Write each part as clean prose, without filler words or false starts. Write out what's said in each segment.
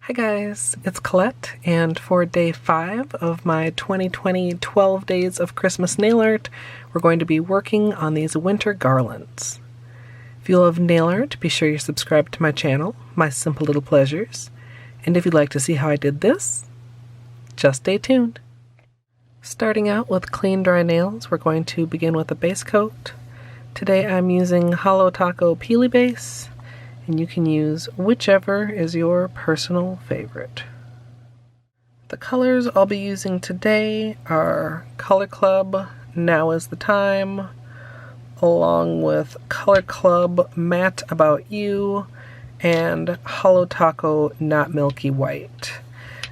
Hi guys, it's Colette, and for day 5 of my 2020 12 Days of Christmas nail art, we're going to be working on these winter garlands. If you love nail art, be sure you're subscribed to my channel, My Simple Little Pleasures, and if you'd like to see how I did this, just stay tuned. Starting out with clean dry nails, we're going to begin with a base coat. Today I'm using Holo Taco Peely Base, and you can use whichever is your personal favorite. The colors I'll be using today are Color Club Now Is the Time, along with Color Club Matte About You, and Holo Taco Not Milky White.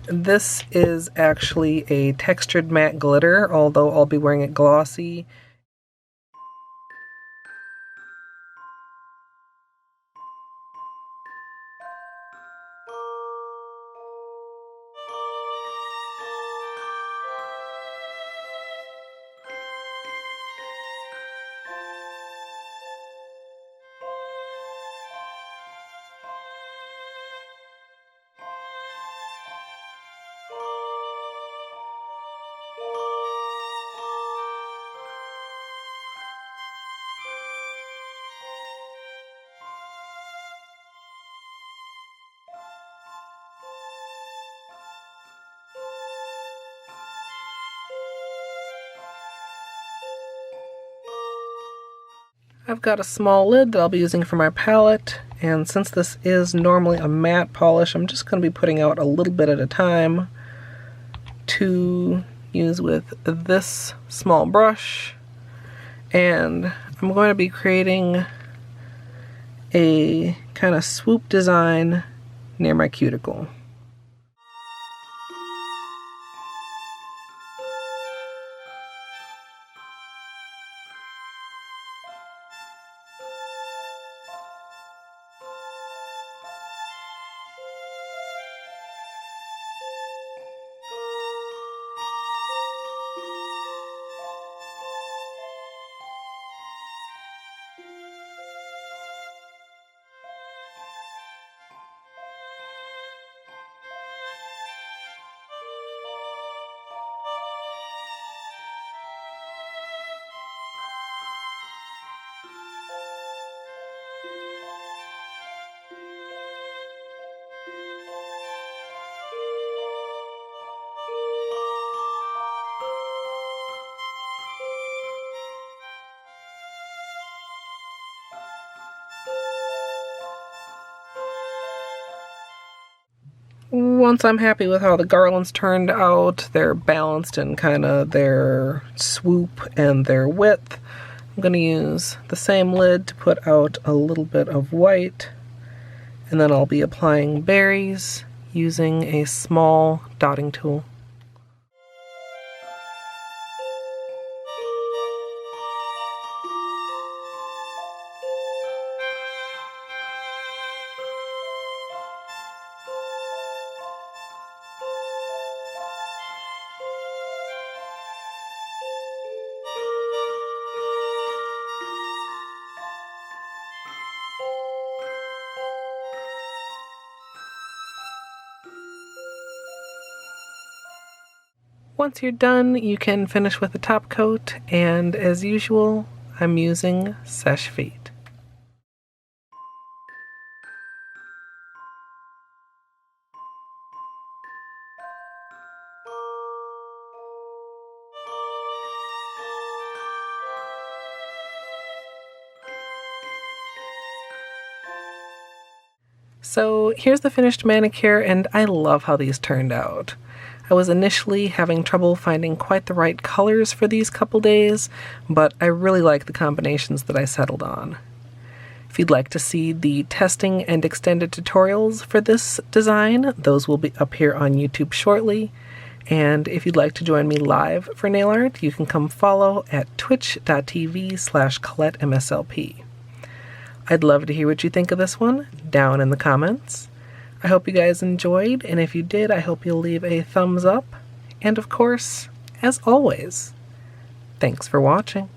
This is actually a textured matte glitter, although I'll be wearing it glossy. I've got a small lid that I'll be using for my palette, and since this is normally a matte polish, I'm just going to be putting out a little bit at a time to use with this small brush, and I'm going to be creating a kind of swoop design near my cuticle. Once I'm happy with how the garlands turned out, they're balanced in kind of their swoop and their width, I'm going to use the same lid to put out a little bit of white, and then I'll be applying berries using a small dotting tool. Once you're done, you can finish with a top coat, and as usual, I'm using Seche Vite. So here's the finished manicure, and I love how these turned out. I was initially having trouble finding quite the right colors for these couple days, but I really like the combinations that I settled on. If you'd like to see the testing and extended tutorials for this design, those will be up here on YouTube shortly. And if you'd like to join me live for nail art, you can come follow at twitch.tv/ColetteMSLP. I'd love to hear what you think of this one down in the comments. I hope you guys enjoyed, and if you did, I hope you'll leave a thumbs up. And of course, as always, thanks for watching.